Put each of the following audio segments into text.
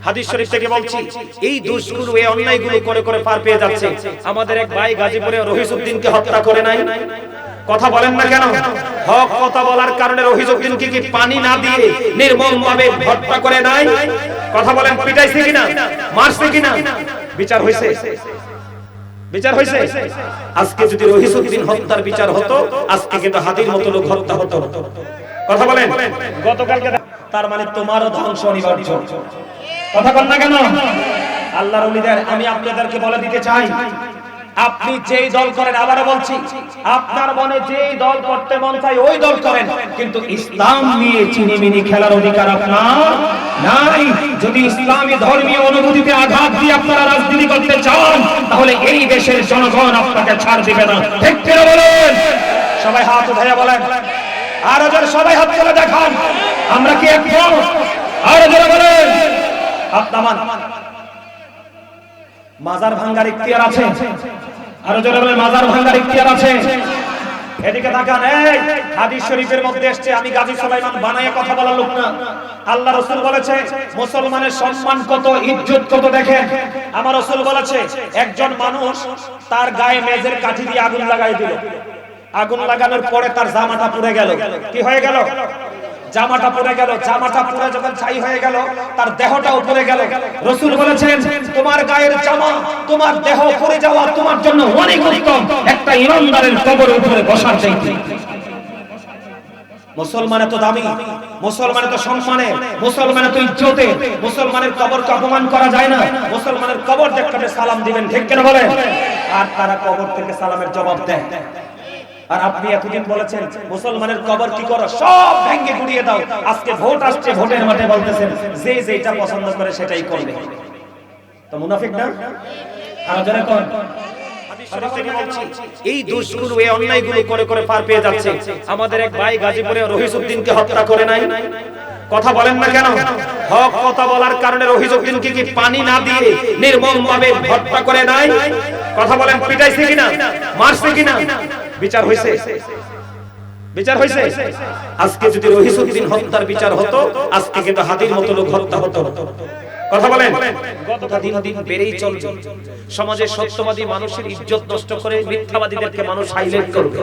হাদিস শরীফ থেকে বলছি, এই দোষগুলো এই অন্যায়গুলো করে করে পার পেয়ে যাচ্ছে। আমাদের এক ভাই গাজীপুরে রহিসউদ্দিনকে হত্যা করে নাই? কথা বলেন না কেন? হক কথা বলার কারণে রহিসউদ্দিনকে কি পানি না দিয়ে নির্মমভাবে হত্যা করে নাই? কথা বলেন, পিটাইছে কিনা, মারছে কিনা? বিচার হইছে? বিচার হইছে? আজকে যদি রহিসউদ্দিন হত্যার বিচার হতো, আজকে কিন্তু হাতির মতো লোক হত্যা হতো। কথা বলেন, গতকালকে তার মানে তোমারও ধ্বংস অনিবার্য। কথা বল না কেন? আল্লাহর ওলিদের আমি আপনাদেরকে বলে দিতে চাই, আপনি যেই দল করেন, আবারও বলছি, আপনার মনে যেই দল করতে মন চায় ওই দল করেন, কিন্তু ইসলাম নিয়ে চিনিমিনি খেলার অধিকার আপনার নাই। যদি ইসলামী ধর্মীয় অনুভূতিতে আঘাত দিয়ে আপনারা রাজনীতি করতে চান, তাহলে এই দেশের জনগণ আপনাকে ছাড় দিবে না। ঠিক করে বলেন? সবাই হাত উঠাইয়া বলেন, আরো জোরে সবাই হাত তুলে দেখান, আমরা কি একমত? আরো জোরে বলেন। আপনামান মাজার ভাঙ্গার ইখতিয়ার আছে? আরো জোরে বলেন, মাজার ভাঙ্গার ইখতিয়ার আছে? এদিকে তাকান। এই হাদিস শরীফের মধ্যে এসেছে, আমি গাজী সুলাইমান বানায়ে কথা বলার লোক না। আল্লাহ রাসূল বলেছে মুসলমানের সম্মান কত, ইজ্জত কত দেখেন। আমার রাসূল বলেছে একজন মানুষ তার গায়ে মেজের কাঠি দিয়ে আগুন লাগাই দিল, আগুন লাগানোর পরে তার জামাটা পুড়ে গেল। কি হয়ে গেল? জামাটা পুড়ে গেল। জামাটা পুড়ে যখন ছাই হয়ে গেল, তার দেহটাও পুড়ে গেল। রাসূল বলেছেন তোমার গায়ের জামা, তোমার দেহ পুড়ে যাওয়া তোমার জন্য অনেক উত্তম একটা ইমানদারের কবরের উপরে বসার চাইতে। মুসলমান এত দামি, মুসলমান এত সম্মানে, মুসলমান এত ইজ্জতে, মুসলমানের কবরকে অপমান করা যায় না। মুসলমানের কবর দেখলে সালাম দিবেন, ঠিক কেন বলেন? আর তারা কবর থেকে সালামের জবাব দেয়। আর আপনি এতদিন বলেছেন মুসলমানের কবর কি করো, সব ভেঙে গুড়িয়ে দাও। আজকে ভোট আসছে, ভোটের মাঠে বলতেছেন যে যেটা পছন্দ করে সেটাই করবে। তো মুনাফিক না? আর যারা কোন এই দোষগুলো এই অন্যায়গুলো করে করে পার পেয়ে যাচ্ছে। আমাদের এক ভাই গাজীপুরে রহিসউদ্দিনকে হত্যা করে নাই? কথা বলেন না কেন? হক কথা বলার কারণে রহিসউদ্দিনকে কি পানি না দিয়ে নির্মমভাবে হত্যা করে নাই? কথা বলেন, পিটাইছে কিনা, মারছে কিনা? বিচার হইছে? বিচার হইছে? আজকে যদি রহিসউদ্দিন হত্যার বিচার হতো, আজকে কিন্তু হাতির মতো লোক হত্যা হতো। কথা বলেন, গতটা দিন দিন বেড়েই চলছে। সমাজে সত্যবাদী মানুষের ইজ্জত নষ্ট করে মিথ্যাবাদীদেরকে মানুষ হাইলাইট করবে,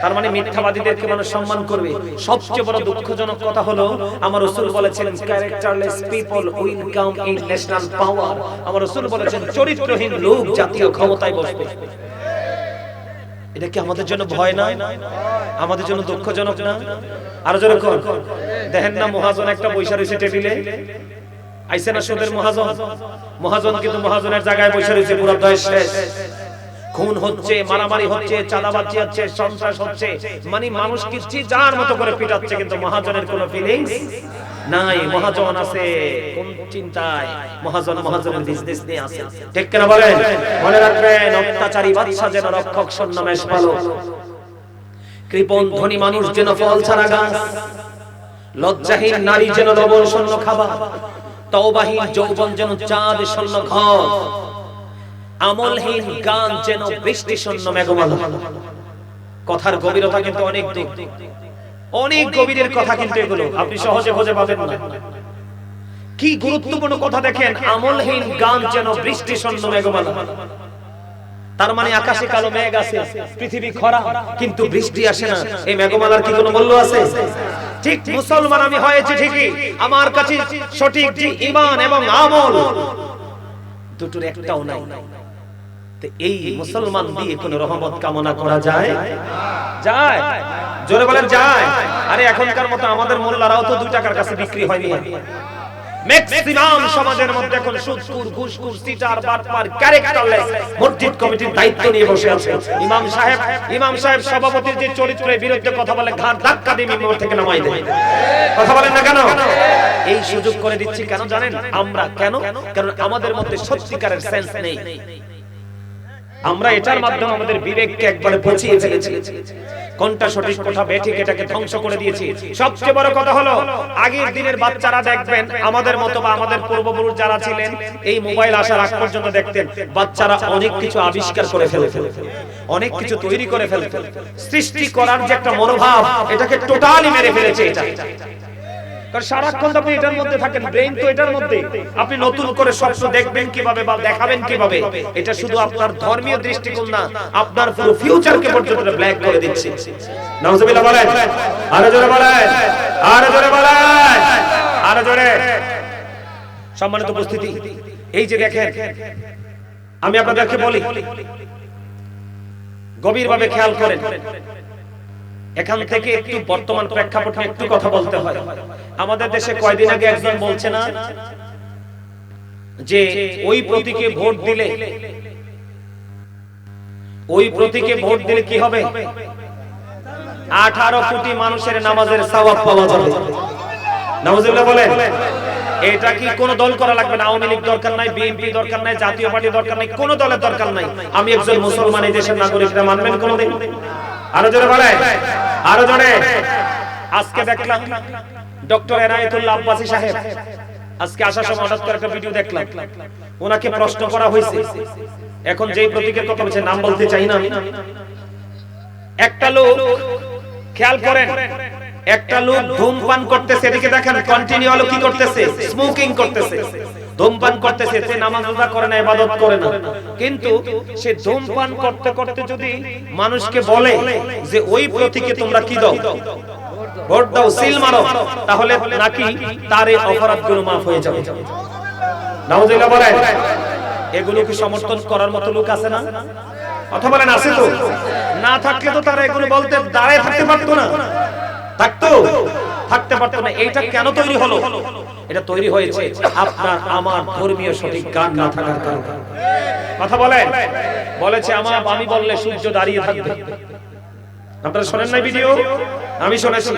তার মানে মিথ্যাবাদীদেরকে মানুষ সম্মান করবে। সবচেয়ে বড় দুঃখজনক কথা হলো আমার রাসূল বলেছেন characterless people will come in national power. আমার রাসূল বলেছেন চরিত্রহীন লোক জাতীয় ক্ষমতায় বসবে। এটা কি আমাদের জন্য ভয় না? আমাদের জন্য দুঃখজনক না? আর জোরে কোন দেখেন না, মহাজন একটা বৈশা রয়েছে টেবিলে, আইছে না সুদের মহাজন। মহাজন কিন্তু মহাজনের জায়গায় বৈশা রয়েছে, পুরো দেশ শেষ, খুন হচ্ছে, মারামারি হচ্ছে, চাঁদাবাজি হচ্ছে, সন্ত্রাস হচ্ছে, মানে মানুষ কি যার মতো করে পিটাচ্ছে, কিন্তু মহাজনের কোনো ফিলিংস নাই। মহাজন আছে কোন চিন্তায়? মহাজন মহাজনের বিজনেস নিয়ে আছে, ঠিক কেন বলেন? মনে রাখবেন, অত্যাচারী বাদশা যেন রক্ষক সন্ন্যাস পালক, কৃপণ ধনী মানুষ যেন ফল ছাড়া গাছ, লজ্জাহীন নারী যেন লবণ শূন্য খাবার, তওবাহীন যৌবন যেন চাঁদ শূন্য ঘর, আমলহীন গান যেন বৃষ্টি শূন্য মেঘমালা। কথার গভীরতা কিন্তু অনেক দূর, অনেক গভীরের কথা কিন্তু এগুলো আপনি সহজে খুঁজে পাবেন না। কি গুরুত্বপূর্ণ কথা দেখেন, আমলহীন গান যেন বৃষ্টি শূন্য মেঘমালা। তার মানে আকাশে কালো মেঘ আছে, পৃথিবী খরা, কিন্তু বৃষ্টি আসে না। এই মেঘমালার কি কোনো মূল্য আছে? ঠিক মুসলমান আমি হয়েছে ঠিকই, আমার কাছে সঠিক যে ঈমান এবং আমল দুটোর একটাও নাই। তো এই মুসলমান দিয়ে কোন রহমত কামনা করা যায়? যায়? জোরে বলেন যায়? আরে এখনকার মতো আমাদের মোল্লারাও তো 2 টাকার কাছে বিক্রি হয়নি। ম্যাক্সিমাম সমাজের মধ্যে এখন সুদখোর, ঘুষখোর, সিটার, বাটপার, ক্যারেক্টারলেস মসজিদ কমিটির দায়িত্ব নিয়ে বসে আছে। ইমাম সাহেব সভাপতির যে চরিত্রের বিরুদ্ধে কথা বলে ঘাড় ধাক্কা দিয়ে মিম্বর থেকে নামাই দেয়। কথা বলেন না কেন? এই সুযোগ করে দিচ্ছি কেন জানেন? আমরা কেন? কারণ আমাদের মধ্যে সত্যিকারের সেন্স নেই। আমরা এটার মাধ্যমে আমাদের বিবেককে একবারে পচিয়ে ফেলেছি। কোনটা সঠিক কোনটা বেঠিক এটাকে ধ্বংস করে দিয়েছি। সবচেয়ে বড় কথা হলো আগের দিনের বাচ্চারা দেখবেন আমাদের মতো বা আমাদের পূর্বপুরুষ যারা ছিলেন এই মোবাইল আসার আগ পর্যন্ত দেখতেন বাচ্চারা অনেক কিছু আবিষ্কার করে ফেলতে, অনেক কিছু তৈরি করে ফেলতে। সৃষ্টি করার যে একটা মনোভাব এটাকে টোটালি মেরে ফেলেছে। এটা কারণ সারাক্ষণ আপনি এটার মধ্যে থাকেন, ব্রেইন তো এটার মধ্যে। আপনি নতুন করে স্বপ্ন দেখবেন কিভাবে বা দেখাবেন কিভাবে, এটা শুধু আপনার ধর্মীয় দৃষ্টিকোণ না, আপনার পুরো ফিউচারকে পর্যন্ত ব্ল্যাক করে দিচ্ছে। নাউজুবিল্লাহ বলেন, আরো জোরে বলেন, আরো জোরে বলেন, আরো জোরে। সম্মানিত উপস্থিতি, এই যে দেখেন, আমি আপনাদেরকে বলি, গভীরভাবে খেয়াল করেন। এখান থেকে একটু বর্তমান প্রেক্ষাপট নিয়ে একটু কথা বলতে হয়। আমাদের দেশে কয়দিন আগে একজন বলছে না যে ওই প্রতীকে ভোট দিলে, ওই প্রতীকে ভোট দিলে কি হবে? 18 কোটি মানুষের নামাজের সওয়াব পাওয়া যাবে। নাউজুবিল্লাহ বলেন। এটা কি কোন দল করা লাগবে না? আওয়ামী লীগ দরকার নাই, বিএনপি দরকার নাই, জাতীয় পার্টি দরকার নাই, কোন দলের দরকার নাই। আমি একজন মুসলমান, এই দেশের নাগরিকরা মানবেন কোনদিন? আরো জোরে বলেন, আরো জোরে। আজকে দেখলাম ডক্টর এনায়েতুল্লাহ আব্বাসী সাহেব, আজকে আসার সময় হঠাৎ করে একটা ভিডিও দেখলাম, ওনাকে প্রশ্ন করা হয়েছে। এখন যেই প্রতীকের কথা বলছে, নাম বলতে চাই না আমি, একটা লোক, খেয়াল করেন, একটা লোক ধূমপান করতেছে, এদিকে দেখেন কন্টিনিউ কি করতেছে? স্মোকিং করতেছে, ধূমপান করতেছে। সে নামাজ রোজা করে না, ইবাদত করে না, কিন্তু সে ধূমপান করতে করতে যদি মানুষকে বলে যে ওই প্রতীকে তোমরা কি দাও, ভোট দাও, সিল মারো, তাহলে নাকি তার এই অপরাধগুলো মাফ হয়ে যাবে। নাউজুবিল্লাহ বলেন। এগুলো কি সমর্থন করার মতো লোক আছে না? কথা বলেন, আছে তো? না থাকলে তো তারা এগুলো বলতে দাঁড়ায় থাকতে পারতো না, থাকতে পারতো না। এইটা কেন তৈরি হলো? এটা তৈরি হয়েছে আপনার আমার ধর্মীয় সঠিক জ্ঞান না থাকার কারণে। কথা বলেন, বলেছে আমি বললে সূর্য দাঁড়িয়ে থাকবে। আপনারা শোনেন না ভিডিও? আমি শুনেছি।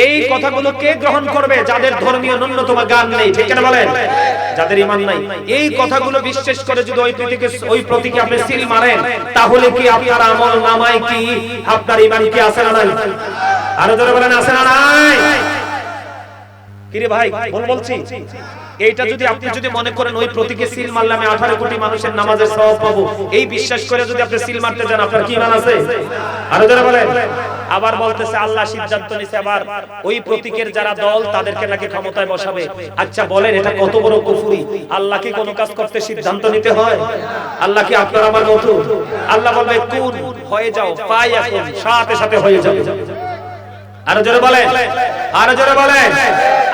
এই কথাগুলো কে গ্রহণ করবে? যাদের ধর্মীয় ন্যূনতম জ্ঞান নেই, ঠিক কিনা বলেন? যাদের ঈমান নাই। এই কথাগুলো বিশ্বাস করে যদি ওই প্রতীকে আপনি সিল মারেন, তাহলে কি আপনার আমল নামায় কি আপনার ঈমান কি আছে না নাই? আরো জোরে বলেন, আছে না নাই? কিরে ভাই, ভুল বলছি? এইটা যদি আপনি যদি মনে করেন ওই প্রতীকে সিল মারলে আমি 18 কোটি মানুষের নামাজের সওয়াব পাবো, এই বিশ্বাস করে যদি আপনি সিল মারতে যান, আপনার কি ঈমান আছে? আরো জোরে বলেন। আবার বলতেছে আল্লাহ সিদ্ধান্ত নিছে, আবার ওই প্রতীকের যারা দল তাদেরকে নাকি ক্ষমতায় বসাবে। আচ্ছা বলেন, এটা কত বড় কুফরি? আল্লাহ কি কোনো কাজ করতে সিদ্ধান্ত নিতে হয়? আল্লাহ কি আপনার আমার মতো? আল্লাহ বলবে কুন, হয়ে যাও, ফায়াকুন, সাথে সাথে হয়ে যাবে। আরো জোরে বলেন, আরো জোরে বলেন।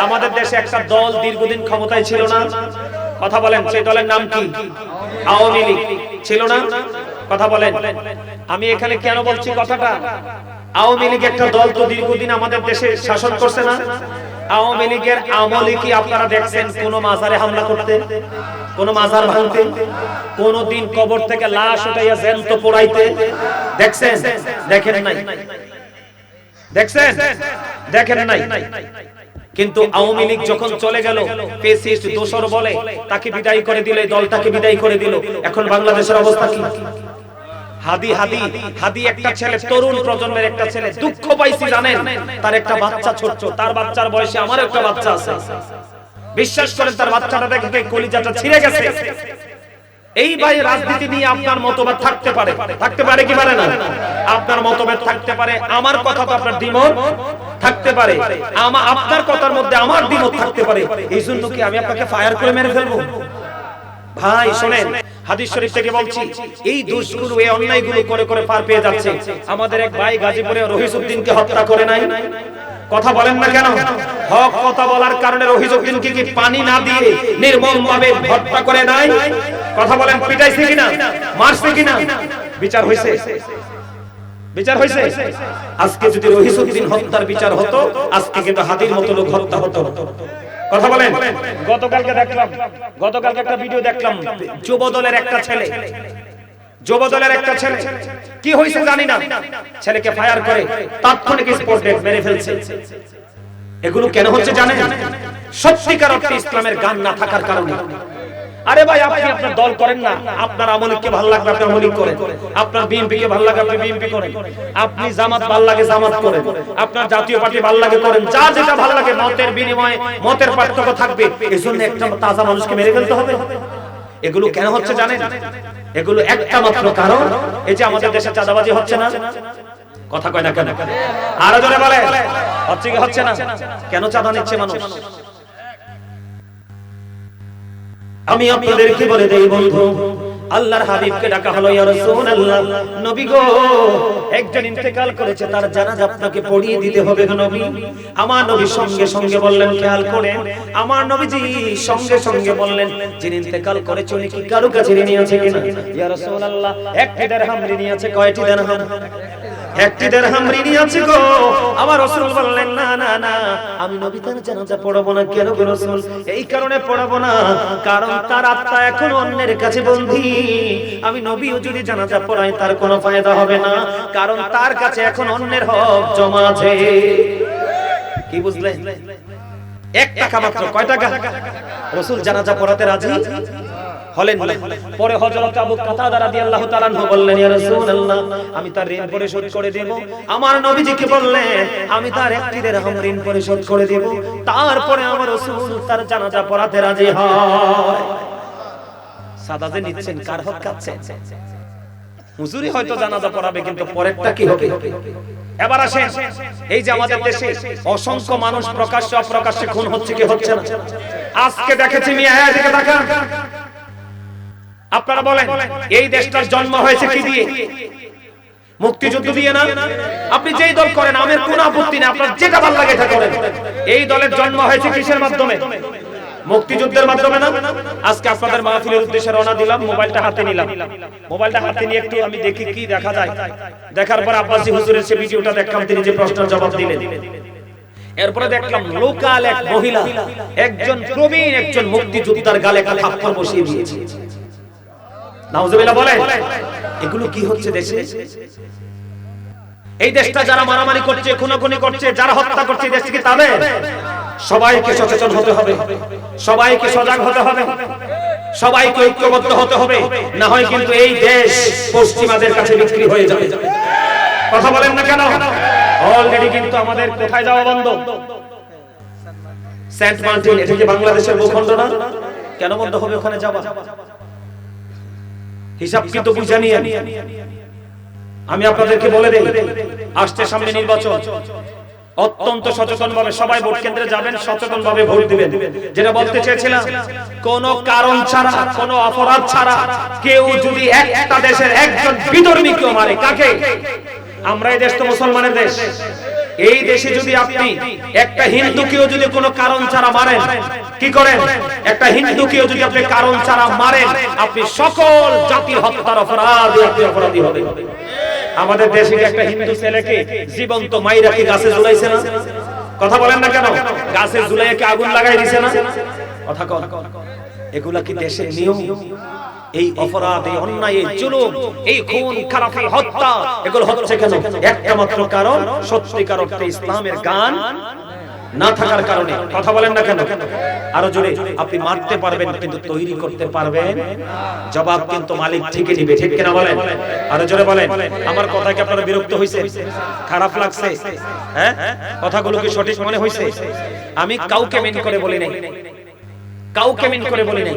আমাদের দেশে একটা দল দীর্ঘদিন ক্ষমতায় ছিল না? কথা বলেন, সেই দলের নাম কি? আওয়ামী লীগ। ছিল না? কথা বলেন। আমি এখানে কেন বলছি কথাটা? আওয়ামী লীগ একটা দল তো দীর্ঘদিন আমাদের দেশে শাসন করছে না? আওয়ামী লীগের আমলে কি আপনারা দেখছেন কোন মাজারে হামলা করতে, কোন মাজার ভাঙতে, কোন দিন কবর থেকে লাশ উঠাইয়া জ্যান্ত পোড়াইতে দেখছেন? দেখেন নাই। দেখছেন? দেখেন নাই। কিন্তু আওয়ামী লীগ যখন চলে গেল, ফ্যাসিস্ট দোসর বলে তাকে বিদায় করে দিল, এই দলটাকে বিদায় করে দিল। এখন বাংলাদেশের অবস্থা কি? হাদি একটা ছেলে, তরুণ প্রজন্মের একটা ছেলে, দুঃখ পাইছি জানেন, তার একটা বাচ্চা ছোট, তার বাচ্চার বয়সে আমার একটা বাচ্চা আছে। বিশ্বাস করেন, তার বাচ্চাটা দেখে কলিজাটা ছিঁড়ে গেছে। এই ভাই, রাজনীতি নিয়ে আপনার মতভেদ থাকতে পারে, থাকতে পারে কি পারে না? আপনার মতভেদ থাকতে পারে, আমার কথা তো আপনার দ্বিমত থাকতে পারে, আপনার কথার মধ্যে আমার দ্বিমত থাকতে পারে। এই জন্য কি আমি আপনাকে ফায়ার করে মেরে ফেলবো? ভাই শোনেন, হাদিস শরীফ থেকে বলছি, এই দোষগুলো, এই অন্যায়গুলো করে করে পার পেয়ে যাচ্ছে। আমাদের এক ভাই গাজীপুরে রহিসউদ্দিনকে হত্যা করে নাই? কথা বলেন না কেন? হক কথা বলার কারণে রহিসউদ্দিনকে কি পানি না দিয়ে নির্মমভাবে হত্যা করে নাই? কথা বলেন, পিটাইছে কিনা, মারছে কিনা? বিচার হইছে? বিচার হইছে? আজকে যদি রহিসউদ্দিন হত্যার বিচার হতো, আজকে কিন্তু হাদির মতো লোক হত্যা হতো। কথা বলেন। গতকালকে একটা ভিডিও দেখলাম, যুবদলের একটা ছেলে, কি হয়েছে জানি না, ছেলেকে ফায়ার করে তাৎক্ষণিক স্পট ডেথ মেরে ফেলছে। এগুলো কেন হচ্ছে জানেন? সত্যিকার অর্থে ইসলামের জ্ঞান না থাকার কারণে। আরে ভাই, আপনি আপনার দল করেন না, আপনার আওয়ামী লীগকে ভালো লাগবে আপনি আওয়ামী লীগ করেন, আপনার বিএনপি কে ভালো লাগে আপনি বিএনপি করেন, আপনি জামাত ভালো লাগে জামাত করেন, আপনার জাতীয় পার্টি ভালো লাগে করেন, যা যেটা ভালো লাগে, মতের বিনিময়ে মতের পার্থক্য থাকবে, এজন্য একটা তাজা মানুষকে মেরে ফেলতে হবে? এগুলো কেন হচ্ছে জানেন? এগুলো একটা মাত্র কারণ, এই যে আমাদের দেশে চাঁদাবাজি হচ্ছে না, কথা কয় না কেন? আরো জোরে বলে। হচ্ছে কি হচ্ছে না? কেন চাঁদা নিচ্ছে মানুষ? আমি আপনাদেরকে বলে দেই বন্ধু, আল্লাহর হাবিবকে ডাকা হলো, ইয়া রাসূলুল্লাহ, নবী গো, একজন ইন্তেকাল করেছে, তার জানাজা আপনাকে পড়িয়ে দিতে হবে গো নবী। আমার নবী সঙ্গে সঙ্গে বললেন, খেয়াল করেন, আমার নবীজি সঙ্গে সঙ্গে বললেন, যিনি ইন্তেকাল করেছে উনি কি কারো কাছে ঋণী আছে কিনা? ইয়া রাসূলুল্লাহ, একটি দিরহাম ঋণী আছে। কয়টি দিরহাম? একটি দিরহাম ঋণী আছে গো। আমার রাসূল বললেন, না না না, আমি নবী তার জানাজা পড়াবো না। কেন গো রাসূল? এই কারণে পড়াবো না, কারণ তার আত্মা এখন অন্যের কাছে বন্দী। আমি নবীও যদি জানাজা পড়াই তার কোনো ফায়দা হবে না, কারণ তার কাছে এখন অন্যের হক জমা আছে। কি বুঝলে? 1 টাকা মাত্র। কয় টাকা? রাসূল জানাজা পড়াতে রাজি হলেন না। পরে হযরত আবু কাতাদা রাদিয়াল্লাহু তাআলা আনহু বললেন, ইয়া রাসূলুল্লাহ, আমি তার ঋণ পরিশোধ করে দেব। আমার নবীজিকে বললেন, আমি তার একটি দিরহাম ঋণ পরিশোধ করে দেব। তারপরে আমার রাসূল তার জানাজা পড়াতে রাজি হয়। সাদা যে নিচ্ছেন, কার হক কাটছেন? হুজুরি হয়তো জানাজা পড়াবে, কিন্তু পরেরটা কি হবে? এবার আসেন, এই যে আমাদের দেশে অসংখ্য মানুষ প্রকাশ্যে অপ্রকাশ্যে খুন হচ্ছে, কি হচ্ছে না? আজকে দেখেছি মিয়া, এদিকে তাকান। আপনারা বলেন, এই দেশটার জন্ম হয়েছে কি দিয়ে? মুক্তিযুদ্ধ দিয়ে না? আপনি যেই দল করেন, আমের কোন আপত্তি নেই, আপনার যেটা ভালো লাগে এটা করেন। এই দলের জন্ম হয়েছে কিসের মাধ্যমে? মুক্তিযুদ্ধের মাধ্যমে না? আজকে আপনাদের মাহফিলের উদ্দেশ্যে রওনা দিলাম, মোবাইলটা হাতে নিলাম। মোবাইলটা হাতে নিয়ে একটু আমি দেখি কি দেখা যায়। দেখার পর আব্বাসী হুজুরের সে ভিডিওটা দেখলাম, তিনি যে প্রশ্নের জবাব দিলেন। এরপরে দেখলাম লোকাল এক মহিলা, একজন প্রবীণ একজন মুক্তিযোদ্ধার গালে একটা থাপ্পড় বসিয়ে দিয়েছে। নাউজুবিল্লাহ বলেন। এগুলো কি হচ্ছে দেশে? এই দেশটা যারা মারামারি করছে, খুনাখুনি করছে, যারা হত্যা করছে, এই দেশটা কি তাদের? সবাইকে সচেতন হতে হবে, সবাইকে সজাগ হতে হবে, সবাইকে ঐক্যবদ্ধ হতে হবে, না হয় কিন্তু এই দেশ পশ্চিমাদের কাছে বিক্রি হয়ে যাবে। কথা বলেন না কেন? অলরেডি কিন্তু আমাদের কোথায় যাওয়া বন্ধ? সেন্ট মার্টিন, এটা কি বাংলাদেশের ভূখণ্ড না? কেন বন্ধ হবে ওখানে যাওয়া? হিসাব কিন্তু বুঝে নিয়ে আমি আপনাদেরকে বলে দেই, আসছে সামনে নির্বাচন, অত্যন্ত সচেতন ভাবে সবাই ভোট কেন্দ্রে যাবেন, সচেতন ভাবে ভোট দিবেন। যেটা বলতে চেয়েছিলাম, কোন কারণ ছাড়া, কোন অপরাধ ছাড়া কেউ যদি একটা দেশের একজন বিধর্মীকেও মারে, কাকে? আমরা এই দেশ তো মুসলমানের দেশ। এই দেশে যদি আপনি একটা হিন্দুকেও যদি কোনো কারণ ছাড়া মারেন, কি করেন? একটা হিন্দুকেও যদি আপনি কারণ ছাড়া মারেন, আপনি সকল জাতির হত্যার অপরাধী, আপনি অপরাধী হবেন। আমাদের দেশে একটা হিন্দু ছেলেকে জীবন্ত মাইরা কি গাছে ঝুলাইছে না? কথা বলেন না কেন? গাছে ঝুলাইয়া কি আগুন লাগাই দিছে না? কথা কন। এগুলা কি দেশের নিয়ম? এই অপরাধ, এই অন্যায়, এই জুলুম, এই খুন খারাপ, এই হত্যা, এগুলো হচ্ছে কেন? একটা মাত্র কারণ, সত্যিকার অর্থে ইসলামের গান না থাকার কারণে। কথা বলেন না কেন? আরো জোরে। আপনি মারতে পারবেন কিন্তু তৈরি করতে পারবেন? জবাব কিন্তু মালিক ঠিকই দিবে, ঠিক কিনা বলেন? আরো জোরে বলেন। আমার কথা কি আপনারা বিরক্ত হইছে? খারাপ লাগছে? হ্যাঁ, কথাগুলো কি সঠিক মনে হইছে? আমি কাউকে মেন করে বলি নাই, কাউকে মেন করে বলি নাই।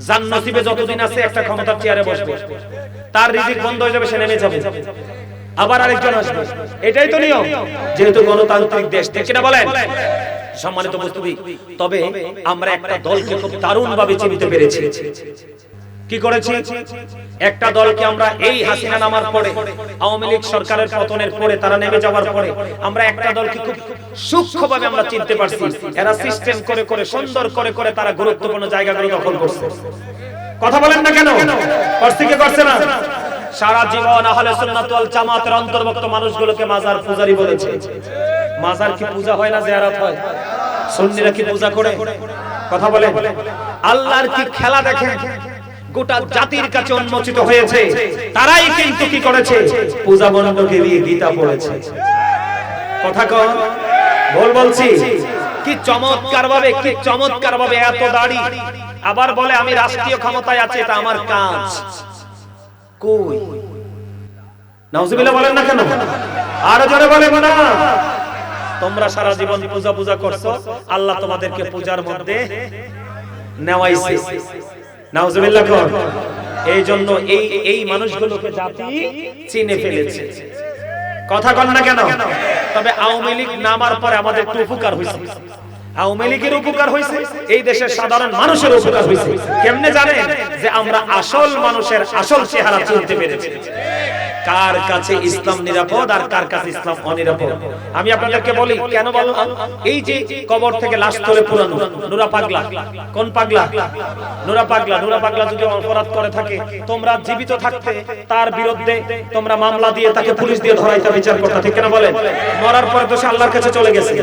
যার নসিবে যতদিন আছে একটা ক্ষমতার চেয়ারে বসবে, তার রিজিক বন্ধ হয়ে যাবে, সে নেমে যাবে, আবার আরেকজন আসবে। এটাই তো নিয়ম, যেহেতু গণতান্ত্রিক দেশ, ঠিক কিনা বলেন? সম্মানিত উপস্থিতি, তবে আমরা একটা দলকে খুব দারুণ ভাবে চিনতে পেরেছি। কি করেছি? একটা দলকে আমরা এই হাসিনা নামার পরে, আওয়ামী লীগ সরকারের পতনের পরে, তারা নেমে যাওয়ার পরে, আমরা একটা দলকে খুব সূক্ষ্মভাবে আমরা চিনতে পারছি। এরা সিস্টেম করে করে, সুন্দর করে করে তারা গুরুত্বপূর্ণ জায়গাগুলো দখল করছে। কথা বলেন না কেন? করছে কি করছে না? সারা জীবন আহলে সুন্নাত ওয়াল জামাতের অন্তর্ভুক্ত মানুষগুলোকে মাজার পূজারি বলেছে। মাজার কি পূজা হয় না জিয়ারত হয়? সুন্নিরা কি পূজা করে? কথা বলেন। আল্লাহর কি খেলা দেখেন? গোটা জাতির কাছে উন্মোচিত হয়েছে, তারাই কিন্তু কি করেছে? পূজা মণ্ডপে দিয়ে গীতা পড়েছে। কথা কন, বল বলছি। কি চমৎকার ভাবে, কি চমৎকার ভাবে এত দাড়ি, আবার বলে আমি রাষ্ট্রীয় ক্ষমতায় আছি, এটা আমার কাজ। কই? নাউজুবিল্লাহ বলেন না কেন? আরো জোরে বলেন না। তোমরা সারা জীবন পূজা পূজা করছো, আল্লাহ তোমাদেরকে পূজার মধ্যে নেওয়াইছে। নাউজুবিল্লাহ কর। এই জন্য এই মানুষগুলোকে জাতি চিনে ফেলেছে। কথা কন না কেন? তবে আওয়ামী লীগ নামার পরে আমাদের একটু উপকার হয়েছে। আওয়ামী লীগের উপকার হয়েছে, এই দেশের সাধারণ মানুষের উপকার হয়েছে। কেমনে জানেন? যে আমরা আসল মানুষের আসল চেহারা চিনতে পেরেছি। কার কাছে ইসলাম নিরাপদ আর কার কাছে ইসলাম অনিরাপদ। আমি আপনাদেরকে বলি, কেন বললাম? এই যে কবর থেকে লাশ তুলে পুরানো নুরা পাগলা, কোন পাগলা? নুরা পাগলা। নুরা পাগলা যদি অপরাধ করে থাকে, তোমরা জীবিত থাকতে তার বিরুদ্ধে তোমরা মামলা দিয়ে তাকে পুলিশ দিয়ে ধরাইতে বিচার করতে, ঠিক কেন বলেন? মরার পরে তো সে আল্লাহর কাছে চলে গেছে।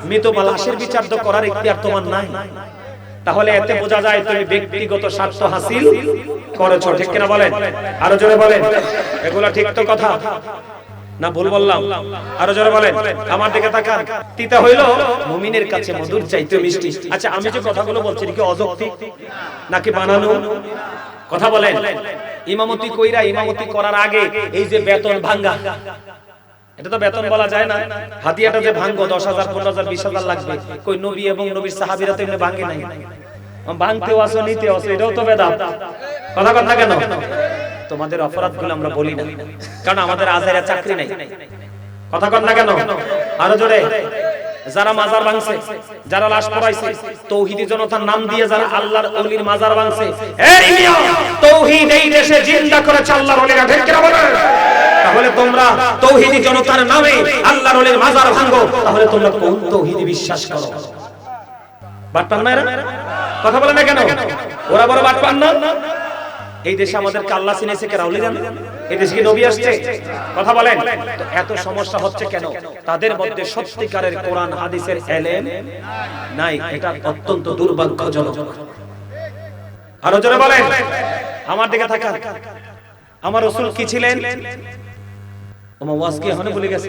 মৃত লাশের বিচার তো করার ইখতিয়ার তোমার নাই। তাহলে এতে বোঝা যায় তুমি ব্যক্তিগত স্বার্থ হাসিল করেছো, ঠিক কিনা বলেন? আরো জোরে বলেন। এগুলা ঠিক তো কথা না? ভুল বললাম? আরো জোরে বলেন। আমার দিকে তাকান। তিতা হইলো মুমিনের কাছে মধুর চাইতে মিষ্টি। আচ্ছা, আমি যে কথাগুলো বলছি কি অযৌক্তিক নাকি বানানো? কথা বলেন। ইমামতি কইরা ইমামতি করার আগে এই যে বেতন ভাঙ্গা, এটা তো বেতন বলা যায় না। হাতিয়াটা যে ভাঙবো 10,000 15,000 20,000 লাগবে, কই নবী এবং নবীর সাহাবীরা তো এমনি ভাঙে নাই। ভাঙতেও আসো, নিতেও আসো, এটাও তো বেদাত। কথা কথা কেন? তোমাদের অপরাধগুলো আমরা বলি না, কারণ আমাদের আজেরা চাকরি নাই। কথা কন না কেন? আরো জোরে। যারা মাজার ভাঙছে, যারা লাশ পোড়াইছে, তৌহিদি জনতার নাম দিয়ে যারা আল্লাহর ওলির মাজার ভাঙছে, এই মিয়া তৌহিদ এই দেশে জিন্দা করেছে আল্লাহর ওলিরা, ঠিক কি না বলেন? তাহলে তোমরা তৌহিদি জনতার নামে আল্লাহর ওলির মাজার ভাঙো, তাহলে তোমরা কোন তৌহিদি বিশ্বাস করো? বাটপান না এরা? কথা বলে না কেন? ওরা বড় বাটপান না? এই দেশে আমাদের আল্লাহ চিনেছে কে? রাউলি জান? এই দেশে কি নবী আসছে? কথা বলেন। তো এত সমস্যা হচ্ছে কেন? তাদের মধ্যে সত্যিকারের কোরআন হাদিসের ইলম নাই। এটা অত্যন্ত দুর্ভাগ্যজনক। আরো জোরে বলেন। আমার দিকে তাকান। আমার রাসূল কি ছিলেন? ওমা ওয়াজ কি এখনো ভুলে গেছে?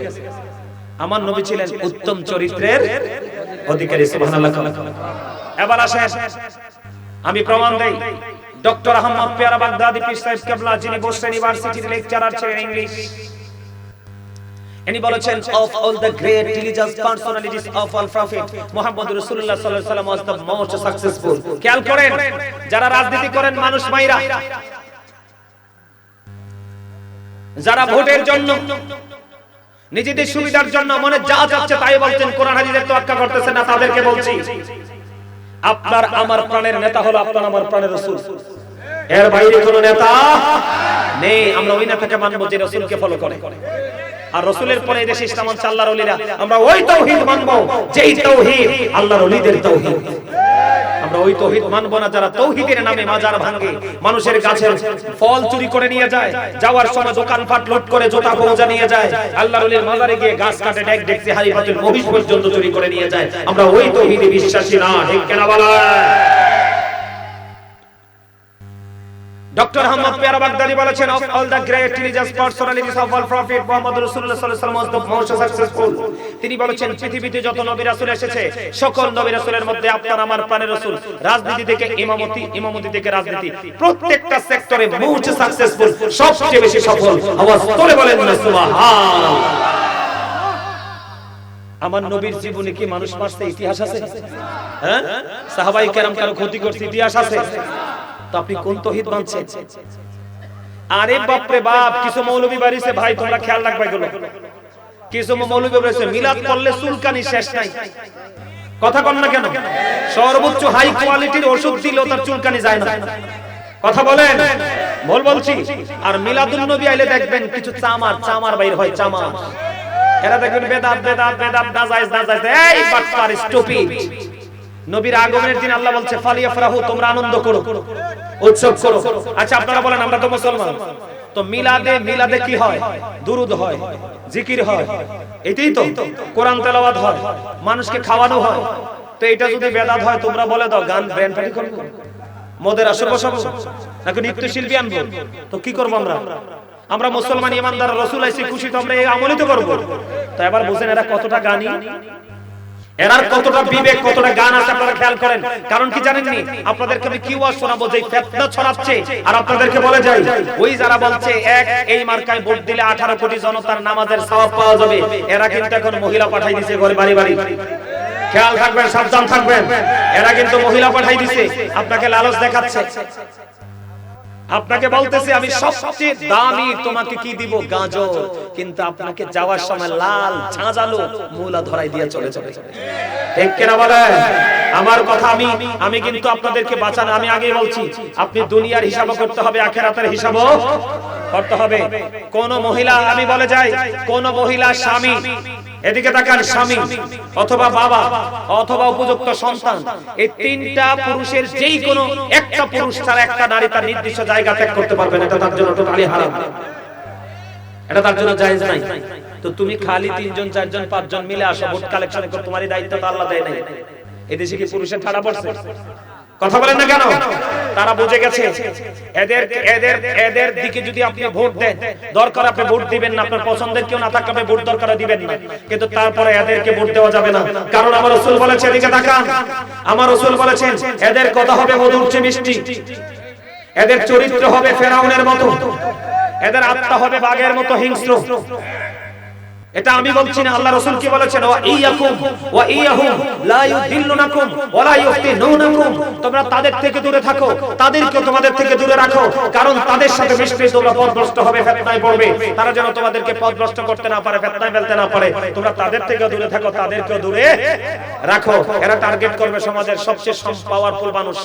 আমার নবী ছিলেন উত্তম চরিত্রের অধিকারী। সুবহানাল্লাহ। এবার আসেন, আমি প্রমাণ দেই। ডক্টর আহমদ পেয়ারা বাগদাদি পীর সাহেব কেবলা, যিনি বোস্টন ইউনিভার্সিটির লেকচারার ছিলেন ইংলিশ, ইনি বলেছেন of all the great religious personalities of all prophet Muhammad Rasulullah sallallahu alaihi wasallam was the most successful. খেয়াল করেন, যারা রাজনীতি করেন মানুষ মাইরা, যারা ভোটের জন্য নিজেদের সুবিধার জন্য মনে যা চাচ্ছে তাই বলছেন, কোরআন হাদিসের তোয়াক্কা করতেছেন না, তাদেরকে বলছি আপনার আমার প্রাণের নেতা হলো আপনার আমার প্রাণের রাসূল। এর বাইরে কোনো নেতা নেই। আমরা ওই নেতাকে মানবো যে রাসূলকে ফলো করে। আর রাসূলের পরে এই দেশে ইসলাম আছে আল্লাহর ওলিরা, আমরা ওই তাওহীদ মানবো যেই তাওহীদ আল্লাহর ওলিদের তাওহীদ। আমরা ওই তাওহীদ মানবো না যারা তাওহীদের নামে মাজার ভাঙে, মানুষের গাছের ফল চুরি করে নিয়ে যায়, যাওয়ার সময় দোকানপাট লুট করে জুতা পৌঁছা নিয়ে যায়, আল্লাহর ওলির মাজারে গিয়ে গাছ কাটে ডেক ডেকছে হাড়ি পাতিল মহিষ পর্যন্ত চুরি করে নিয়ে যায়। আমরা ওই তাওহীদে বিশ্বাসী না, ঠিক কেন বলা? ডক্টর আহমদ পেয়ারা বাগদাদি বলেছেন of all the great religious personalities of all prophet Muhammad Rasulullah sallallahu alaihi wasallam was the most successful. তিনি বলেছেন পৃথিবীতে যত নবী রাসূল এসেছে সকল নবী রাসূলের মধ্যে আপনার আমার প্রাণের রাসূল রাজনীতি থেকে ইমামতি, ইমামতি থেকে রাজনীতি, প্রত্যেকটা সেক্টরে মোস্ট সাকসেসফুল, সবচেয়ে বেশি সফল। আওয়াজ করে বলেন না সুবহানাল্লাহ। আমার নবীর জীবনে কি মানুষ মারছে ইতিহাস আছে? হ্যাঁ, সাহাবায়ে কেরাম কারো ক্ষতি করছে ইতিহাস আছে? তো আপনি কোন তাওহীদ মানছেন? আরে বাপ রে বাপ, কিছু মৌলবী বাড়িছে ভাই, তোমরা খেয়াল রাখবে এগুলো। কিছু মৌলবী বলেছে মিলাদ করলে চুলকানি শেষ নাই। কথা কন না কেন? সর্বোচ্চ হাই কোয়ালিটির ওষুধ দিলেও তার চুলকানি যায় না। কথা বলেন। বল বলছি। আর মিলাদুন নবী আইলে দেখবেন কিছু চামার বাইর হয়, চামার। এরা দেখবেন বেদাত বেদাত বেদাত নাজায়েজ নাজায়েজ। এই বাটপার স্টুপিড। নবীর আগমনের দিন আল্লাহ বলছে ফালিয়াফরাহু, তোমরা আনন্দ করো, উৎসব করো। আচ্ছা আপনারা বলেন, আমরা তো মুসলমান, তো মিলাদে কি হয়? দুরূদ হয়, জিকির হয়, এটাই তো। কোরআন তেলাওয়াত হয়, মানুষকে খাওয়ানো হয়। তো এটা যদি বেদাত হয়, তোমরা বলে দাও গান ব্যান্ড পার্টি করব, মদের আসর বসাবো, নাকি নৃত্য শিল্পী আনবো? তো কি করবো আমরা? আমরা মুসলমান ইমানদার, রাসূল আইছে খুশি, তো আমরা এই আমলই তো করব। তো এবার বুঝেন এরা কতটা গানি, এরার কতটা বিবেক, কতটা গান আছে আপনারা খেয়াল করেন। কারণ কি জানেন নি? আপনাদেরকে আমি কি ওয়াজ শোনাবো যে ফিতনা ছড়াচ্ছে, আর আপনাদেরকে বলে যাই ওই যারা বলছে এই মার্কায় ভোট দিলে 18 কোটি জনতার নামাজের সওয়াব পাওয়া যাবে, এরা কিন্তু এখন মহিলা পাঠাই দিয়েছে ঘরে বাড়ি বাড়ি। খেয়াল থাকবেন, সাবধান থাকবেন। এরা কিন্তু মহিলা পাঠাই দিয়েছে, আপনাকে লালচ দেখাচ্ছে। আপনাকে বলতেছি আমি সবচেয়ে দামি তোমাকে কি দিব, গাজর, কিন্তু আপনাকে যাওয়ার সময় লাল ঝাঁঝালো মূলা ধরাই দিয়ে চলে যাবে। ঠিক কিনা বলেন? আমার কথা আমি কিন্তু আপনাদেরকে বাঁচান, আমি আগেই বলছি আপনি দুনিয়ার হিসাবও করতে হবে, আখিরাতের হিসাবও করতে হবে। কোন মহিলা, আমি বলে যাই, কোন মহিলা স্বামী, এদিকে তাকান, স্বামী অথবা বাবা অথবা উপযুক্ত সন্তান, এই তিনটা পুরুষের যেই কোনো একটা পুরুষ ছাড়া একটা নারী তার নির্দিষ্ট জায়গা ত্যাগ করতে পারবে না, এটা তার জন্য টোটালি হারাম, এটা তার জন্য জায়েজ নাই। তো তুমি খালি 3 জন 4 জন 5 জন মিলে আসো, ভোট কালেকশন করো, তোমারই দায়িত্ব তো আল্লাহ দেয় নাই। এদেশে কি পুরুষের ঠাড়া পড়ছে? কথা বলেন না কেন? তারা বুঝে গেছে এদের দিকে যদি আপনি ভোট দেন, দরকার আপনি ভোট দিবেন না, আপনার পছন্দের কেউ না থাকলে আপনি ভোট দরকার দিবেন না, কিন্তু তারপরে এদেরকে ভোট দেওয়া যাবে না। কারণ আমার রাসূল বলেছেন, এদিকে তাকান, আমার রাসূল বলেছেন এদের কথা হবে মধুর চেয়ে মিষ্টি, এদের চরিত্র হবে ফেরাউনের মতো, এদের আত্মা হবে বাঘের মতো হিংস্র। এটা আমি বলছি না, আল্লাহ রাসূল কি বলেছেন, ওয়া ইয়াকুম ওয়া ইয়াহুম লা ইউদিল্লুনাকুম ওয়া লা ইফতিনুনাকুম, তোমরা তাদের থেকে দূরে থাকো, তাদেরকে তোমাদের থেকে দূরে রাখো, কারণ তাদের সাথে মিশলে তোমরা পথভ্রষ্ট হবে, ফিতনায় পড়বে। তারা যেন তোমাদেরকে পথভ্রষ্ট করতে না পারে, ফিতনায় ফেলতে না পারে, তোমরা তাদের থেকে দূরে থাকো, তাদেরকে দূরে রাখো। এরা টার্গেট করবে সমাজের সবচেয়ে পাওয়ারফুল মানুষ,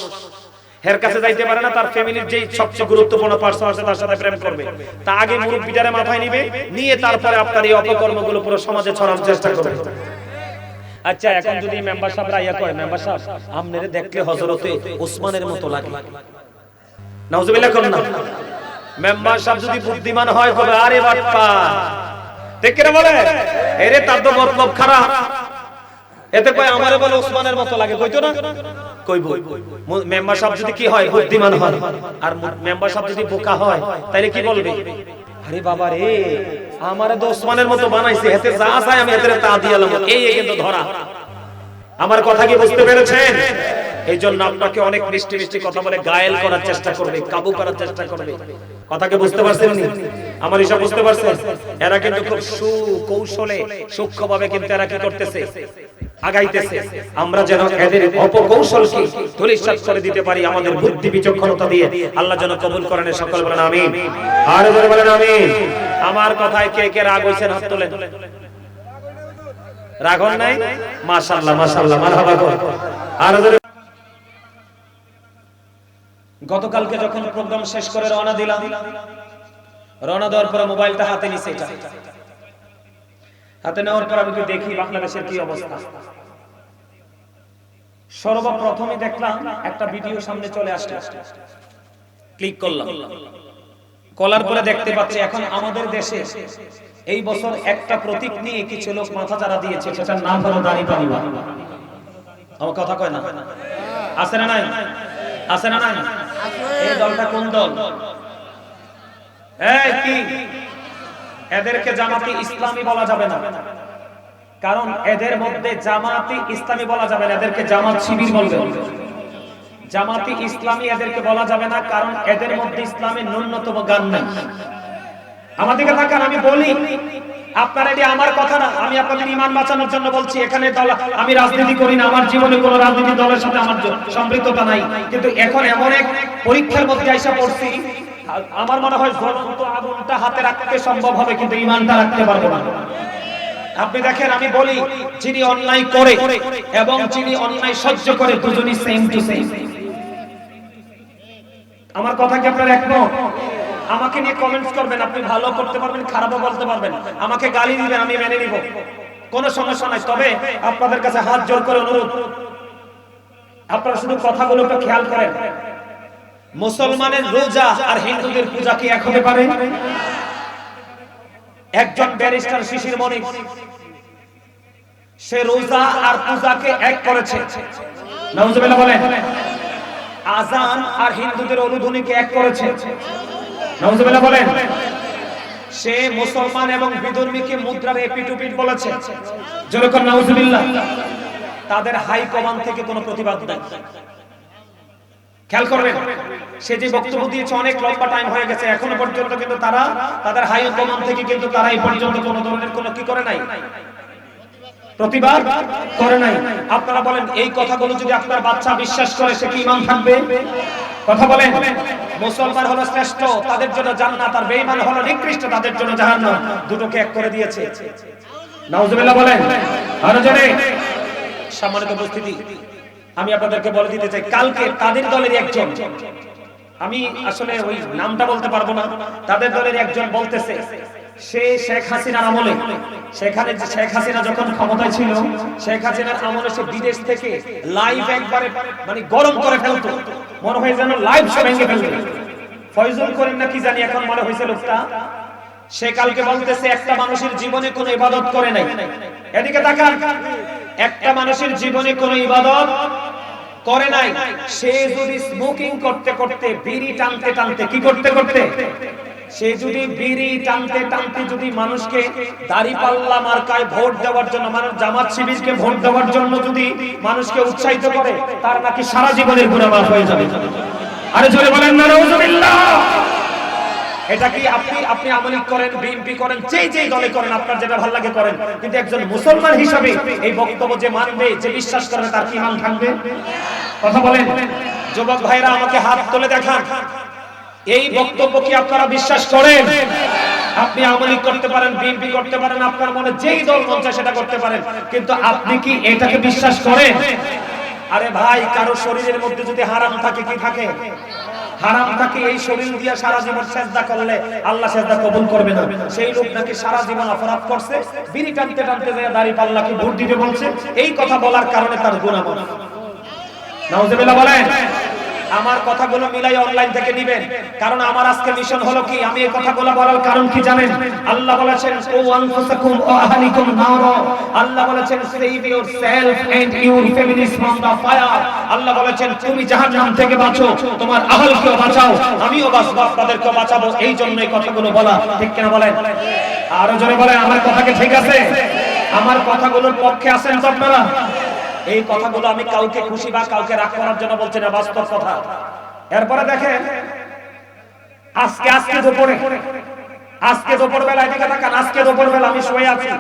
এর কাছে যাইতে পারে না, তার ফ্যামিলির যেই সবচেয়ে গুরুত্বপূর্ণ পার্সন আছে তার সাথে প্রেম করবে, তা আগে মুরব্বিটারে মাথায় নিবে, নিয়ে তারপরে আপনার এই অপকর্মগুলো পুরো সমাজে ছড়ানোর চেষ্টা করবে। আচ্ছা, এখন যদি মেম্বার সাহেবরা ইয়া করে, মেম্বার সাহেব আমনেরে দেখলে হযরতে ওসমানের মতো লাগে, নাউজুবিল্লাহ করুন না। মেম্বার সাহেব যদি বুদ্ধিমান হয় তবে আরে বাটপা, ঠিক করে বলে, এরে তার তো মতলব খারাপ, এতে কয় আমারে বলে ওসমানের মতো লাগে, কইতো না? কইবো। মেম্বার সাহেব যদি কি হয়, বুদ্ধিমান হয়, আর মেম্বার সাহেব যদি বোকা হয় তাহলে কি বলবে, আরে বাবা রে আমারে তো ওসমানের মতো বানাইছে, এতে যা চাই আমি এতে তা দিয়ালাম, এই কিন্তু ধরা। আমার কথা কি বুঝতে পেরেছেন? এই জন্য আপনাকে অনেক মিষ্টি মিষ্টি কথা বলে গায়েল করার চেষ্টা করবে, কাবু করার চেষ্টা করবে। কথাকে বুঝতে পারছেন নি? আমার হিসাব বুঝতে পারছেন? এরা কিন্তু খুব সুকৌশলে সূক্ষ্মভাবে কিন্তু এরা কি করতেছে, আগাইতেছে। আমরা যেন এদের অপকৌশলকে ধূলিসাৎ করে দিতে পারি আমাদের বুদ্ধি বিচক্ষণতা দিয়ে। আল্লাহ যেন কবুল করেন, সকল বলেন আমিন, আর জোরে বলেন আমিন। আমার কথায় কে কে রাগ হইছেন হাত তোলেন। রাগ হন নাই? মাশাআল্লাহ মাশাআল্লাহ, মারহাবা কর। আর জোরে। গতকালকে যখন প্রোগ্রাম শেষ করে রওনা দিলাম, রওনা দেওয়ার পর মোবাইলটা হাতে নিছে, এটা হাতে নেওয়ার পর আমি দেখি বাংলাদেশের কি অবস্থা। সর্বপ্রথমে দেখলাম একটা ভিডিও সামনে চলে আসছে, ক্লিক করলাম, কলার পরে দেখতে পাচ্ছি এখন আমাদের দেশে এই বছর একটা প্রতীক নিয়ে কিছু লোক মাথা চারা দিয়েছে, সেটার নাম হলো দাঁড়িপাল্লা। আমার কথা কয় না? আছে না নাই? আছে না নাই? এই দলটা কোন দল? এই কি, এদেরকে জামাতি ইসলামী বলা যাবে না, কারণ এদের মধ্যে জামাতি ইসলামী বলা যাবে না, এদেরকে জামাত শিবির বলবে। জামাতি ইসলামী এদেরকে বলা যাবে না, কারণ এদের মধ্যে ইসলামের ন্যূনতম জ্ঞান নেই। আমাদেরকে থাকার আমি বলি, আপনারা এটি আমার কথা না, আমি আপনাদের ঈমান বাঁচানোর জন্য বলছি। এখানে দল, আমি রাজনীতি করি না, আমার জীবনে কোনো রাজনীতি দলের সাথে আমার সম্পৃক্ততা নাই, কিন্তু এখন এমন এক পরীক্ষার মধ্যে আইসা পড়ছি, আমার মনে হয় জ্বলন্ত আগুনটা হাতে রাখতে সম্ভব হবে, কিন্তু ঈমানটা রাখতে পারবো না। আপনি দেখেন, আমি বলি, যিনি অন্যায় করে এবং যিনি অন্যায় সহ্য করে দুজনই সেম টু সেম। আমার কথা কি আপনারা একমত? আমাকে নিয়ে কমেন্টস করবেন, আপনি ভালো করতে পারবেন, খারাপও বলতে পারবেন, আমাকে গালি দিবেন, আমি মেনে নিব, কোনো সমস্যা নাই। তবে আপনাদের কাছে হাত জোর করে অনুরোধ, আপনারা শুধু কথাগুলো একটু খেয়াল করেন। মুসলমানের রোজা আর হিন্দুদের পূজা কি এক হতে পারে? একজন ব্যারিস্টার শিশির মনিক, সে রোজা আর পূজাকে এক করেছে, নাউজুবিল্লাহ বলেন। আযান আর হিন্দুদের অনুধ্বনিকে এক করেছে, নাউজুবিল্লাহ বলেন। সে মুসলমান এবং বিধর্মীকে মুদ্রার এপিটুপিট বলেছে, যেরকম নাউজুবিল্লাহ। তাদের হাই কমান্ড থেকে কোনো প্রতিবাদ নাই। খেয়াল করবেন, সে যে বক্তব্য দিয়েছে অনেক লম্বা টাইম হয়ে গেছে, এখনো পর্যন্ত কিন্তু তারা তাদের হাই কমান্ড থেকে কিন্তু তারা এই পর্যন্ত কোনো ধরনের কোনো কি করে নাই, প্রতিবাদ করে নাই। আপনারা বলেন এই কথাগুলো যদি আপনার বাচ্চা বিশ্বাস করে সে কি ঈমান থাকবে? কথা বলেন। মুসলমান হলো শ্রেষ্ঠ, তাদের জন্য জান্নাত, আর বেঈমান হলো নিকৃষ্ট, তাদের জন্য জাহান্নাম। দুটোকে এক করে দিয়েছে। নাউজুবিল্লাহ বলেন আরো জোরে। সম্মানিত উপস্থিতি, আমি আপনাদেরকে বলে দিতে চাই, কালকে তাদের দলের একজন, আমি আসলে ওই নামটা বলতে পারবো না, তাদের দলের একজন বলতেছে সে শেখ হাসিনার আমলে, সেখানে শেখ হাসিনা যখন ক্ষমতায় ছিল, শেখ হাসিনার আমলে সে বিদেশ থেকে লাইভ একবারে মানে গরম করে ফেলতো, মনে হয় যেন লাইভ সে ভেঙে ফেলতো। ফয়জুল করিম না কি জানি এখন মনে হয়েছে লোকটা, সে কালকে বলতেছে একটা মানুষের জীবনে কোনো ইবাদত করে নাই। এদিকে তাকান, একটা মানুষের জীবনে কোনো ইবাদত করে নাই। সে যদি স্মোকিং করতে করতে, বিড়ি টানতে টানতে, কি করতে করতে, সে যদি বিড়ি টানতে টানতে যদি মানুষকে দাড়িপাল্লা মার্কায় ভোট দেওয়ার জন্য, মানুষ জামাত শিবিরকে ভোট দেওয়ার জন্য যদি মানুষকে উৎসাহিত করে, তার নাকি সারা জীবনের গুনাহ মাফ হয়ে যাবে। আরে জোরে বলেন না নাউজুবিল্লাহ। এটা কি আপনি আমলি করেন, বিএনপি করেন, যেই দলে করেন, আপনার যেটা ভালো লাগে করেন, কিন্তু একজন মুসলমান হিসাবে এই বক্তব্য যে মানবে, যে বিশ্বাস করবে, তার কি ঈমান থাকবে? কথা বলেন। যুবক ভাইরা আমাকে হাত তুলে দেখান, এই বক্তব্য কি আপনারা বিশ্বাস করেন? আপনি আমলি করতে পারেন, বিএনপি করতে পারেন, আপনার মনে যেই দল মন চায় সেটা করতে পারেন, কিন্তু আপনি কি এটাকে বিশ্বাস করেন? আরে ভাই, কারো শরীরের মধ্যে যদি হারাম থাকে, কি থাকে? হারাম থাকে। এই শরীর দিয়ে সারা জীবন সেজদা করলে আল্লাহ সেজদা কবুল করবে না। সেই লোক নাকি সারা জীবন অপরাধ করছে, বিড়ি টানতে টানতে যায় দাড়িপাল্লাকে ভোট দিতে বলছে, এই কথা বলার কারণে তার গুনাহ মাফ। নাউজুবিল্লাহ বলেন। আমার কথাগুলো মিলাই অনলাইন থেকে দিবেন, কারণ আমার আজকে মিশন হলো কি, আমি এই কথাগুলো বলার কারণ কি জানেন? আল্লাহ বলেছেন ও আনফুসাকুম ও আহলিকুম নার, আল্লাহ বলেছেন save yourself and your families from the fire. আল্লাহ বলেছেন তুমি জাহান্নাম থেকে বাঁচো, তোমার আহলকেও বাঁচাও, আমিও বাঁচবো, আপনাদেরকেও বাঁচাবো। এই জন্য এই কথাগুলো বলা, ঠিক কিনা বলেন? আরো জোরে বলেন আমার কথা কি ঠিক আছে? আমার কথাগুলোর পক্ষে আছেন তো আপনারা? এই কথাগুলো আমি কাউকে খুশি বা কাউকে রাগ করার জন্য বলছি না, বাস্তব কথা। এরপরে দেখেন, আজকে দুপুর বেলায় দিকে তাকান, আজকে দুপুর বেলা আমি শুয়ে আছি,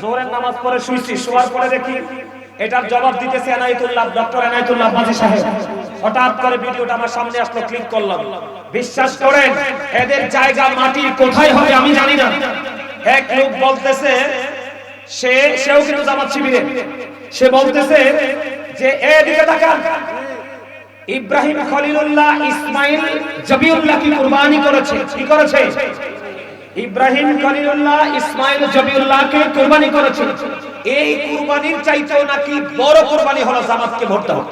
জোহরের নামাজ পড়ে শুইছি, শোয়ার পরে দেখি এটার জবাব দিতেছে এনায়েতুল্লাহ, ডক্টর এনায়েতুল্লাহ বাজি সাহেব। হঠাৎ করে ভিডিওটা আমার সামনে আসলো, ক্লিক করলাম। বিশ্বাস করেন এদের জায়গা মাটি কোথায় হবে আমি জানি না। এক লোক বলতেছে, সেও কিন্তু জামাত শিবিরের, সে বলতেছে যে এদিকে তাকান, ইব্রাহিম খলিলুল্লাহ ইসমাইল জবিউল্লাহ কি কুরবানি করেছে, কি করেছে? ইব্রাহিম খলিলুল্লাহ ইসমাইল জবিউল্লাহকে কুরবানি করেছে। এই কুরবানির চাইতেও নাকি বড় কুরবানি হলো জামাতকে ভোট দেওয়া,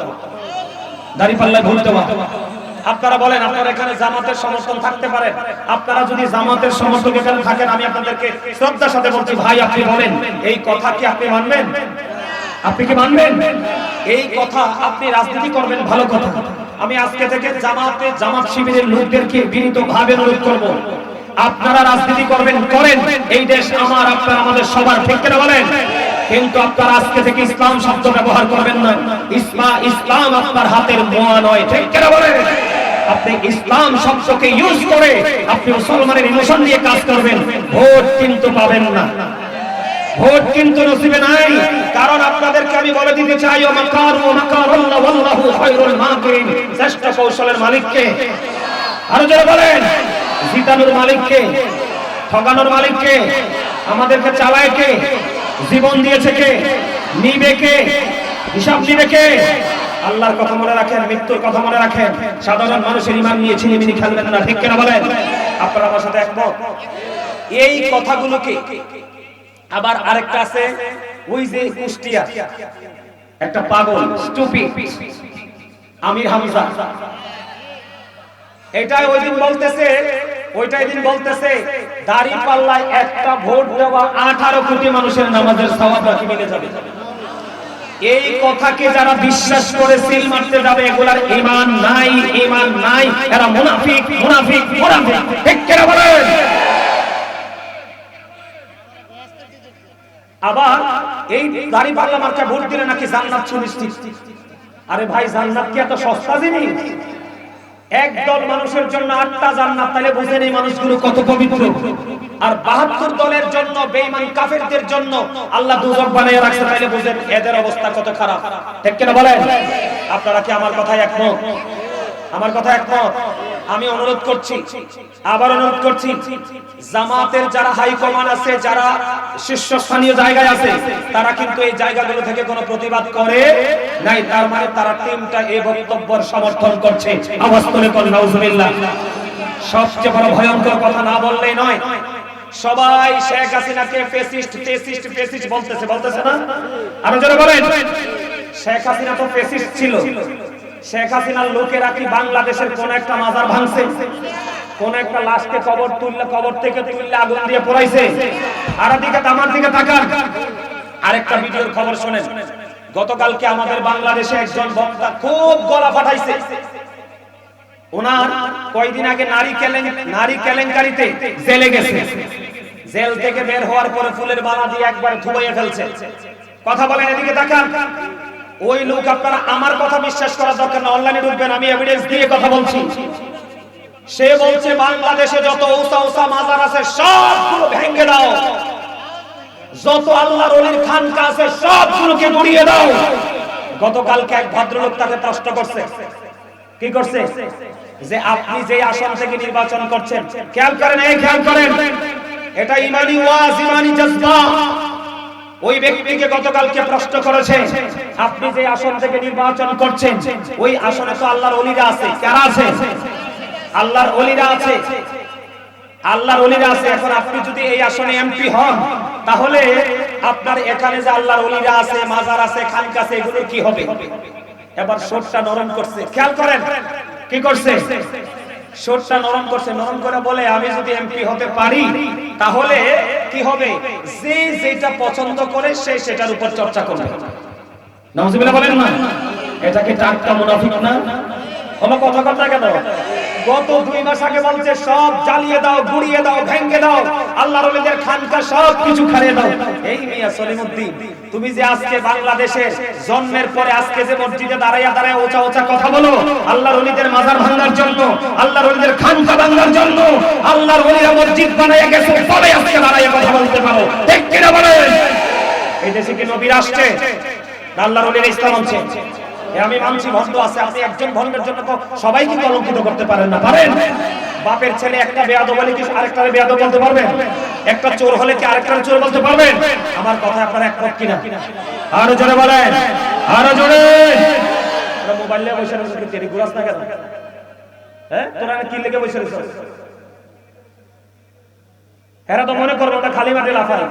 দাড়িপাল্লায় ভোট দেওয়া। আপনারা বলেন, আপনারা এখানে জামাতের সমর্থন থাকতে পারে, আপনারা যদি জামাতের সমর্থক এখানে থাকেন, আমি আপনাদেরকে শ্রদ্ধার সাথে বলছি, ভাই আপনি বলেন এই কথা কি আপনি মানবেন? আপনি কি মানবেন এই কথা? আপনি রাজনীতি করবেন, ভালো কথা। আমি আজকে থেকে জামাত শিবিরের লোকদেরকে বিনীতভাবে অনুরোধ করব, আপনারা রাজনীতি করবেন, করেন, এই দেশ আমার, আপনার, আমাদের সবার, ঠিক কিনা বলেন? কিন্তু আপনারা আজকে থেকে ইসলাম শব্দ ব্যবহার করবেন না। ইসলাম আপনার হাতের মোয়া নয়, ঠিক কিনা বলেন? আপনি ইসলাম শব্দকে ইউজ করে আপনি মুসলমানের ইমোশন নিয়ে কাজ করবেন, ভোট কিন্তু পাবেন না, ভোট কিন্তু নসিবে নাই। কারণ আপনাদেরকে আমি বলে দিতে চাই, ও মাকারু মাকারাল্লাহ ওয়াল্লাহু খায়রুল মাকিরিন, শ্রেষ্ঠ কৌশলের মালিক কে? আরো জোরে বলেন। জিতানোর মালিক কে? ঠকানোর মালিক কে? আমাদেরকে চালায় কে? জীবন দিয়েছে কে? নিবে কে? হিসাব নিবে কে? আল্লাহর কথা মনে রাখেন, মৃত্যুর কথা মনে রাখেন। সাধারণ মানুষের ঈমান নিয়ে ছিনিমিনি খেলবেন না, ঠিক কিনা বলেন? আপনারা আমার সাথে একমত? এই কথাগুলোকে আবার আরেকটা আছে, ওই যে কুষ্টিয়া একটা পাগল স্টুপিড আমির হামজা, এটাই ওই দিন বলতেছে দাড়িপাল্লায় একটা ভোট দেওয়া 18 কোটি মানুষের নামাজের সওয়াব নাকি মিলে যাবে। এই কথাকে যারা বিশ্বাস করে সিল মারতে যাবে, এগুলার ঈমান নাই, এরা মুনাফিক। ঠিক কিনা বলেন? আবার এই দাড়িপাল্লা মার্কা ভোট দিলে নাকি জান্নাত সুনিশ্চিত। আরে ভাই, জান্নাত কি এত সস্তা জিনিস? একদল মানুষের জন্য 8টা জান্নাত, তাহলে বুঝেন এই মানুষগুলো কত পবিত্র। আর 72 দলের জন্য বেঈমান কাফেরদের জন্য আল্লাহ দুজক বানিয়ে রাখছে, তাহলে বুঝেন এদের অবস্থা কত খারাপ। ঠিক কিনা বলেন? আপনারা কি আমার কথায় একমত? আমার কথা একমত? আমি অনুরোধ করছি, আবার অনুরোধ করছি, জামাতের যারা হাই কমান্ড আছে, যারা শীর্ষস্থানীয় জায়গায় আছে, তারা কিন্তু এই জায়গাগুলো থেকে কোনো প্রতিবাদ করে নাই। তার মানে তারা টিমটা এই বক্তব্যের সমর্থন করছে। আওয়াজ করে বলেন নাউজুবিল্লাহ। সবচেয়ে বড় ভয়ঙ্কর কথা না বললেই নয়, সবাই শেখ হাসিনাকে ফ্যাসিস্ট ফ্যাসিস্ট ফ্যাসিস্ট বলতেছে না? আরো জোরে বলেন। শেখ হাসিনা তো ফ্যাসিস্ট ছিল। শেখ হাসিনার লোকেরা কি বাংলাদেশের কোন একটা মাজার ভাঙছে? কোন একটা লাশকে কবর থেকে তুললে আগুন দিয়ে পোড়াইছে? আর দিকে আমার দিকে তাকান। আরেকটা ভিডিওর খবর শুনেন। গতকালকে আমাদের বাংলাদেশে একজন বক্তা খুব গলা ফাটাইছে। ওনার কয়েকদিন আগে নারী কেলেঙ্কারিতে জেলে গেছে। জেল থেকে বের হওয়ার পরে ফুলের মালা দিয়ে একবার ধুইয়ে ফেলছে। কথা বলেন, এদিকে তাকান। ওই লোক, আপনারা আমার কথা বিশ্বাস করার দরকার না, অনলাইনে ঢুকবেন, আমি এভিডেন্স দিয়ে কথা বলছি। সে বলছে বাংলাদেশে যত উঁচা উঁচা মাজার আছে সবগুলো ভেঙে দাও, যত আল্লাহর ওলির খানকা আছে সবগুলোকে গুড়িয়ে দাও। গতকালকে এক ভদ্রলোক তাকে প্রশ্ন করছে, কি করছে? যে আপনি যে আসন থেকে নির্বাচন করছেন, খেয়াল করেন, খেয়াল করেন, এটা ইমানি ওয়াজ, ইমানি জজবা। ওই ব্যক্তিকে গতকালকে প্রশ্ন করেছে, আপনি যে আসন থেকে নির্বাচন করছেন ওই আসনে তো আল্লাহর ওলিরা আছে। কারা আছে? আল্লাহর ওলিরা আছে। আল্লাহর ওলিরা আছে। এখন আপনি যদি এই আসনে এমপি হন, তাহলে আপনার এখানে যে আল্লাহর ওলিরা আছে, মাজার আছে, খানকা আছে, এগুলো কি হবে? এবার সোটটা নরম করছে। খেয়াল করেন কি করছে? সোটটা নরম করছে। নরম করে বলে, আমি যদি এমপি হতে পারি তাহলে কি হবে? যে যেটা পছন্দ করে সে সেটার উপর চর্চা করবে। নাউজুবিল্লাহ বলেন না? এটা কি টাটকা মুনাফিক না? কোনো কথা কেন? গত 2 মাস আগে বলছে সব জ্বালিয়ে দাও, গুড়িয়ে দাও, ভেঙে দাও, আল্লাহর ওলিদের খানকা সব কিছু খারিয়ে দাও। এই মিয়া সলিমউদ্দিন, তুমি যে আজকে বাংলাদেশে জন্মের পরে আজকে যে মসজিদে দাঁড়ায়া ওচা ওচা কথা বলো আল্লাহর ওলিদের মাজার ভাঙার জন্য, আল্লাহর ওলিদের খানকা ভাঙার জন্য, আল্লাহর ওলিরা মসজিদ বানায়া গেছে তবে আজকে দাঁড়ায়া কথা বলতে পারো। ঠিক কিনা বলেন? এই দেশে কি নবী আসছে? আল্লাহর ওলিরা ইসলাম আনছে। আমি মানছি ভণ্ড আছে, আপনি একজন ভণ্ডের জন্য তো সবাইকে কলঙ্কিত করতে পারেন না। পারেন? বাপের ছেলে একটা বেয়াদব হলে কি আরেকটারে বেয়াদব বলতে পারবেন? একটা চোর হলে কি আরেকটারে চোর বলতে পারবেন? আমার কথা আপনারা একমত কিনা? আরো জোরে বলেন, আরো জোরে। তোরা মোবাইল নিয়ে বসে রয়েছে, তেরি ঘুরাস না কেন? হ্যাঁ, তোরা কি লেগে বসে রয়েছে? এরা তো মনে করবো ওটা খালি মাঠে লাফায়।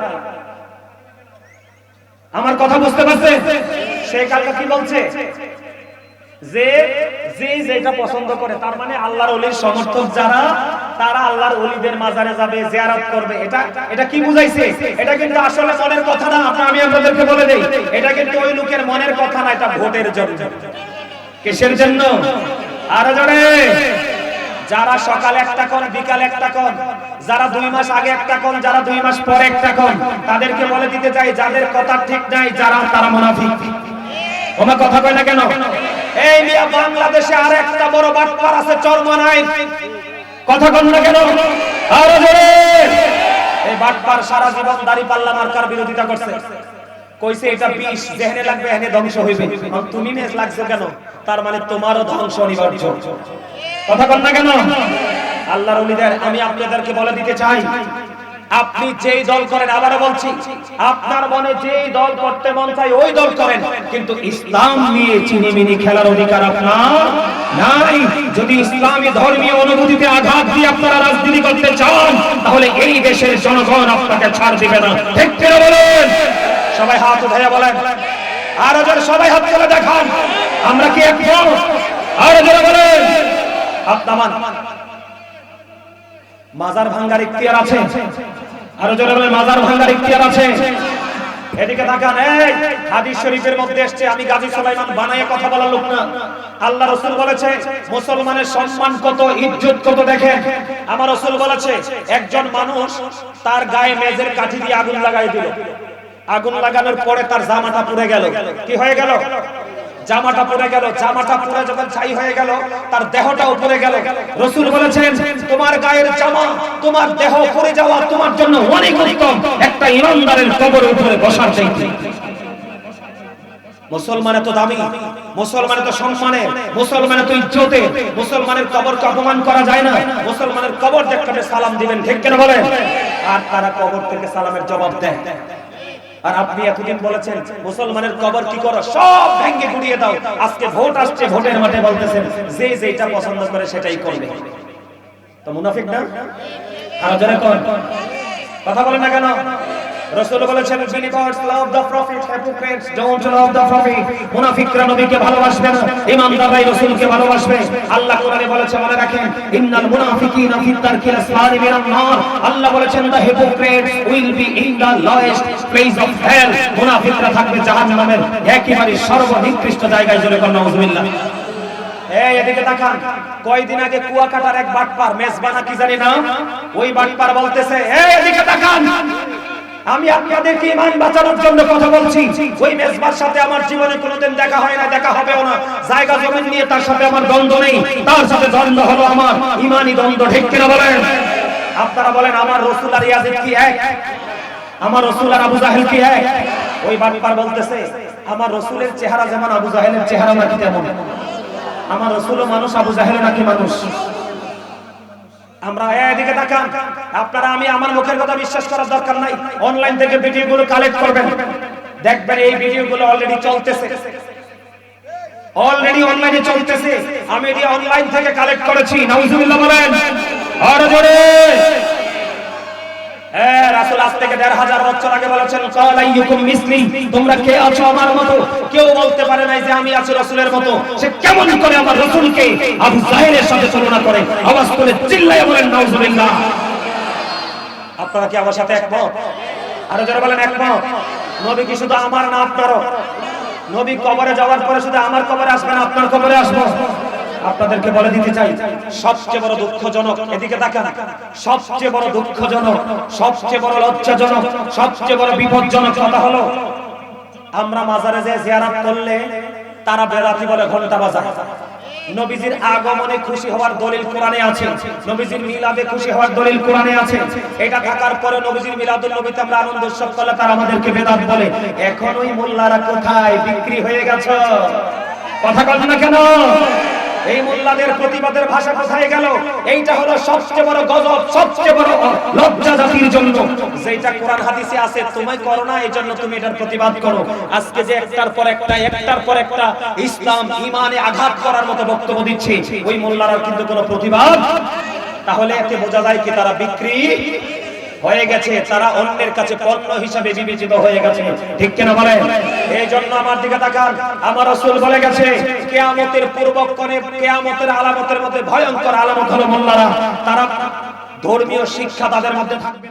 আমার কথা বুঝতে পারছে? সে কালকে কি বলছে? যে যেটা পছন্দ করে, তার মানে আল্লাহর ওলির সমর্থক যারা, তারা আল্লাহর ওলিদের মাজারে যাবে, জিয়ারত করবে। এটা কি বুঝাইছে? এটা কিন্তু আসলে মনের কথা না। আমি আপনাদেরকে বলে দেই, এটা কিন্তু ওই লোকের মনের কথা না, এটা ভোটের জন্য। কিসের জন্য? আরো জোরে। যারা সকালে একটা কোন, বিকালে একটা কোন, যারা 2 মাস আগে একটা কোন, যারা 2 মাস পরে একটা কোন, তাদেরকে বলে দিতে চাই, যাদের কথা ঠিক নাই যারা, তারা মুনাফিক। ওমা কথা কয় না কেন? এই মিয়া বাংলাদেশে আর একটা বড় বাটপার আছে, চরমনাই। কথা কন না কেন? আরো জোরে। এই বাটপার সারা জীবন দাড়িপাল্লা মার্কার বিরোধিতা করছে। কইছে এটা বিষ, যেখানে লাগবে এখানে ধ্বংস হইবে। আর তুমি মেজ লাগছো কেন? তার মানে তোমারও ধ্বংস অনিবার্য। কথা কন না কেন? আল্লাহর ওলিদের আমি আপনাদেরকে বলে দিতে চাই, আপনি যেই দল করেন, আবারও বলছি, আপনার মনে যেই দল করতে মন চায় ওই দল করেন, কিন্তু ইসলাম নিয়ে চিনিমিনি খেলার অধিকার আপনার নাই। যদি ইসলামী ধর্মীয় অনুভূতিতে আঘাত দিয়ে আপনারা রাজনীতি করতে চান, তাহলে এই দেশের জনগণ আপনাকে ছাড় দিবে না। ঠিক করে বলেন। সবাই হাত উঠাইয়া বলেন, আরো জোরে সবাই হাত তুলে দেখান, আমরা কি একমত? আরো জোরে বলেন। আপনামান মাজার ভাঙ্গার ইখতিয়ার আছে। আরো জোরে বলেন, মাজার ভাঙ্গার ইখতিয়ার আছে। এদিকে তাকান। এই হাদিস শরীফের মধ্যে এসেছে, আমি গাজী সুলাইমান বানায়ে কথা বলার লোক না। আল্লাহ রাসূল বলেছে মুসলমানের সম্মান কত, ইজ্জত কত দেখেন। আমার রাসূল বলেছে একজন মানুষ তার গায়ে মেজের কাঠি দিয়ে আগুন লাগাই দিল। আগুন লাগানোর পরে তার জামাটা পুড়ে গেল। কি হয়ে গেল? জামাটা পড়ে গেল, জামাটা পরে যখন ছাই হয়ে গেল তার দেহটাও পড়ে গেল। রাসূল বলেছেন তোমার গায়ের জামা, তোমার দেহ পড়ে যাওয়া তোমার জন্য অনেক উত্তম একটা ইমানদারের কবরের উপরে বসার চাইতে। মুসলমানের তো দামি, মুসলমানের তো সম্মানের, মুসলমানের তো ইজ্জতের, মুসলমানের কবরকে অপমান করা যায় না। মুসলমানের কবর দেখলে সালাম দিবেন, ঠিক কেন বলেন? আর তারা কবর থেকে সালামের জবাব দেয়। আর আপনি এতদিন বলেছেন মুসলমানের কবর কি করো, সব ভেঙে গুড়িয়ে দাও। আজকে ভোট আসছে, ভোটের মাঠে বলতেছেন যে যেটা পছন্দ করে সেটাই করবে। তো মুনাফিক না? আর জোরে কোন কথা বলেন না কেন? রাসূল বলেছেন believers love the prophet, hypocrites don't love the prophet। মুনাফিকরা নবীকে ভালোবাসবে না, ঈমানদাররা রাসূলকে ভালোবাসবে। আল্লাহ কোরআনে বলেছে, মনে রাখেন, ইন্নাল মুনাফিকিনা ফি দারকিল আসফালি মিনান নার। আল্লাহ বলেছেন the hypocrites will be in the lowest place of hell। মুনাফিকরা থাকবে জাহান্নামের একেবারে সর্বনিকৃষ্ট জায়গায়। জোরে কোন নাউজুবিল্লাহ। এই এদিকে তাকান, কয়দিন আগে কুয়াকাটার এক বাটপার মেজবানা কি জানি না, ওই বাটপার বলতেছে, এই এদিকে তাকান, আমি আপনাদেরকে ঈমান বাঁচানোর জন্য কথা বলছি। ওই মেজবার সাথে আমার জীবনে কোনোদিন দেখা হয় না, দেখা হবেও না। জায়গা জমি নিয়ে তার সাথে আমার দ্বন্দ্ব নেই, তার সাথে দ্বন্দ্ব হলো আমার ঈমানি দ্বন্দ্ব, ঠিক কিনা বলেন? আপনারা বলেন আমার রাসূল আর ইয়াজিদ কি এক? আমার রাসূল আর আবু জাহেল কি এক? ওই বাটপার বলতেছে আমার রাসূলের চেহারা যেমন আবু জাহেলের চেহারা নাকি তেমন। আমার রাসূলও মানুষ, আবু জাহেল নাকি মানুষ? আমরা এদিকে তাকান, আপনারা আমি আমার মুখের কথা বিশ্বাস করার দরকার নাই। অনলাইন থেকে ভিডিওগুলো কালেক্ট করবেন, দেখবেন এই ভিডিওগুলো অলরেডি চলতেছে, অলরেডি অনলাইনে চলতেছে। আমি এটি অনলাইন থেকে কালেক্ট করেছি। নাউজুবিল্লাহ বলেন আর জোরে। রাসূল আজ থেকে ১৫০০ বছর আগে বলেছেন ক্বাল আইয়ুকুম মিসলি, তোমরা কে আছো আমার মতো? কেউ বলতে পারে নাই যে আমি আছি রাসূলের মতো। সে কেমন করে আমার রাসূলকে আবু জাহেলের সাথে তুলনা করে? আওয়াজ করে চিল্লায়ে বলেন নাউজুবিল্লাহ। আপনারা কি আমার সাথে একমত? আরো যারা বলেন একমত। নবী কি শুধু আমার না আপনারও? নবী কবরে যাওয়ার পরে শুধু আমার কবরে আসবেন, আপনার কবরে আসবো। আপনাদেরকে বলে দিতে চাই, সবচেয়ে বড় দুঃখজনক, এদিকে তাকান, সবচেয়ে বড় দুঃখজনক, সবচেয়ে বড় লজ্জাজনক, সবচেয়ে বড় বিপজ্জনক কথা হলো আমরা মাজারে যে জিয়ারত করলে তারা বেরাতি বলে ঘন্টা বাজায়। নবীজির আগমনে খুশি হওয়ার দলিল কোরআনে আছে, নবীজির মিলাদে খুশি হওয়ার দলিল কোরআনে আছে। এটা থাকার পরে নবীজির মিলাদুল নবীতে আমরা আনন্দ উৎসব করলে তারা আমাদেরকে বেদাত বলে। এখন ওই মোল্লারা কোথায়? বিক্রি হয়ে গেছে। কথা বলেন না কেন? এই মোল্লাদের প্রতিবাদের ভাষা কোথায় গেল? এইটা হলো সবচেয়ে বড় গজব, সবচেয়ে বড় লজ্জা জাতির জন্য। যেটা কোরআন হাদিসে আছে তুমি করো না, এজন্য তুমি এটার প্রতিবাদ করো। আজকে যে একটার পর একটা ইসলাম ঈমানে আঘাত করার মতো বক্তব্য দিচ্ছে, ওই মোল্লারা কিন্তু কোনো প্রতিবাদ। তাহলে এতে বোঝা যায় কি তারা বিক্রি হয়ে গেছে, তারা অন্যের কাছে পণ্য হিসাবে বিবেচিত হয়ে গেছে, ঠিক কিনা বলেন? এই জন্য আমার দিকে তাকান, আমার রাসূল বলে গেছে কিয়ামতের পূর্বক্ষণে, কিয়ামতের আলামতের মধ্যে ভয়ঙ্কর আলামত হলো মোল্লারা। তারা ধর্মীয় শিক্ষা তাদের মধ্যে থাকবে।